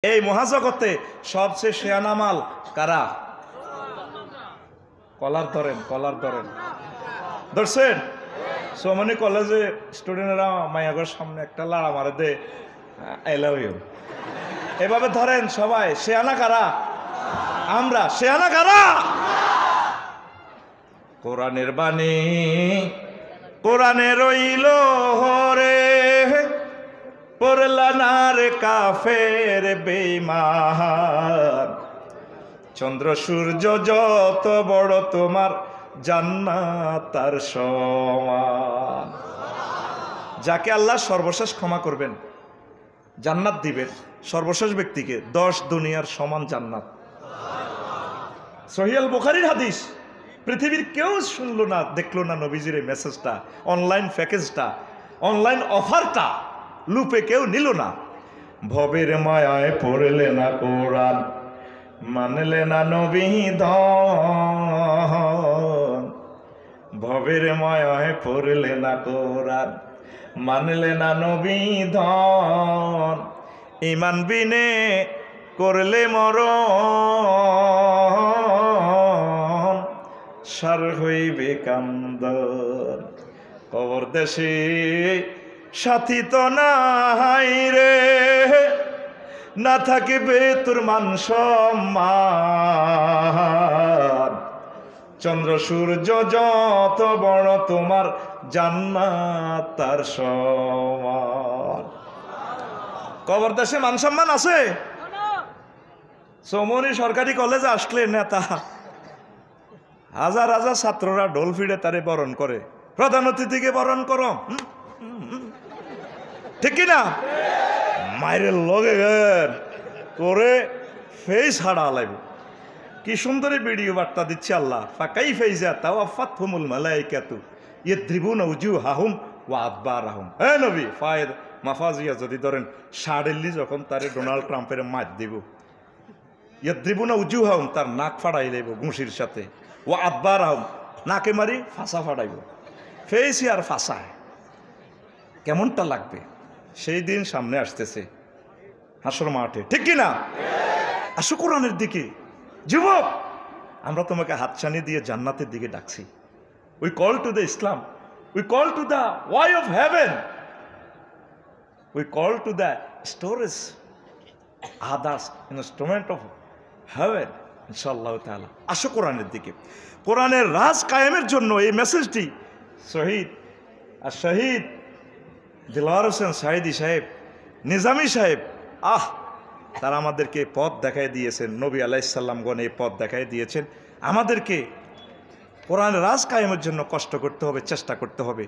এই মহাজগতে সবচেয়ে শেয়ানা মাল কারা? কলার ধরেন, কলার ধরেন, ধরছেন? সোমনি কলেজে স্টুডেন্টরা মায়াগর সামনে একটা লাড়া মারে দে, আই লাভ ইউ, এভাবে ধরেন সবাই। শেয়ানা কারা? আমরা। শেয়ানা কারা? কোরআনের বাণী কোরআনে রইল হরে, পড়লা না রে কাফের বেঈমান। চন্দ্র সূর্য যত বড় তোমার জান্নাত তার সমান। যাকে আল্লাহ সর্বশেষ ক্ষমা করবেন, জান্নাত দিবেন, সর্বশেষ ব্যক্তিকে 10 দুনিয়ার সমান জান্নাত। সহিহ আল বুখারীর হাদিস। পৃথিবীর কেউ শুনলো না, দেখলো না নবীজির এই মেসেজটা, অনলাইন প্যাকেজটা, অনলাইন অফারটা লুপে কেউ নিল না। ভবের মায়ায় পড়লে না কোরআন, মানলে না নবী ধন। ভবের মায়ায় পড়লে না কোরআন, মানলে না নবী ধন। ঈমান বিনে করলে মরণ, সার হইবে কান্দন। কবর দেশে সাথী তো নাই রে, না থাকিবে তোর মান সম্মান। চন্দ্র সূর্য যত বড় তোমার জান্নাত তার সমান। কবর দেশে মান সম্মান আছে? সোমনি সরকারি কলেজে আসলে নেতা, হাজার হাজার ছাত্ররা ঢোল ফিড়ে তারে বরণ করে, প্রধান অতিথিকে বরণ করো, ঠিক কিনা? মায়ের লগে করে ফেস হারা লাগবে। কি সুন্দর ভিডিও বার্তা দিচ্ছে আল্লাহ। ফাকাই ফাইজা তাওয়াফাতহুমুল মালাইকাতু ইয়াদ্রিবুনা উজুহাহুম ওয়া আদবারাহুম। হে নবী, ফায়দ মাফাজিয়া যদি ধরেন শাড়েল্লি যখন তারে ডোনাল্ড ট্রাম্পের মার দিব, ইয়াদ্রিবুনা উজুহাহুম, তার নাক ফাড়াই লাইব ঘুষির সাথে, ওয়া আদবারাহুম, নাকে মারি ফাঁসা ফাড়াইব। ফেসি আর ফাঁসায় কেমনটা লাগবে? সেই দিন সামনে আসতেছে হাসর মাঠে, ঠিক কিনা? আসো কোরআনের দিকে যুবক, আমরা তোমাকে হাতছানি দিয়ে জান্নাতের দিকে ডাকছি। We call to the Islam, we call to the way of haven, we call to the storage others instrument of haven ইনশাআল্লাহ তাআলা। আসো কোরআনের দিকে। কোরআনের রাজ কায়েমের জন্য এই মেসেজটি শহীদ দিলওয়ার হোসেন সাঈদী সাহেব, নিজামী সাহেব, তারা আমাদেরকে পথ দেখায় দিয়েছেন। নবী আলাইহিস সালামগণ এই পথ দেখায় দিয়েছেন। আমাদেরকে কোরআনের রাজ কায়েমের জন্য কষ্ট করতে হবে, চেষ্টা করতে হবে।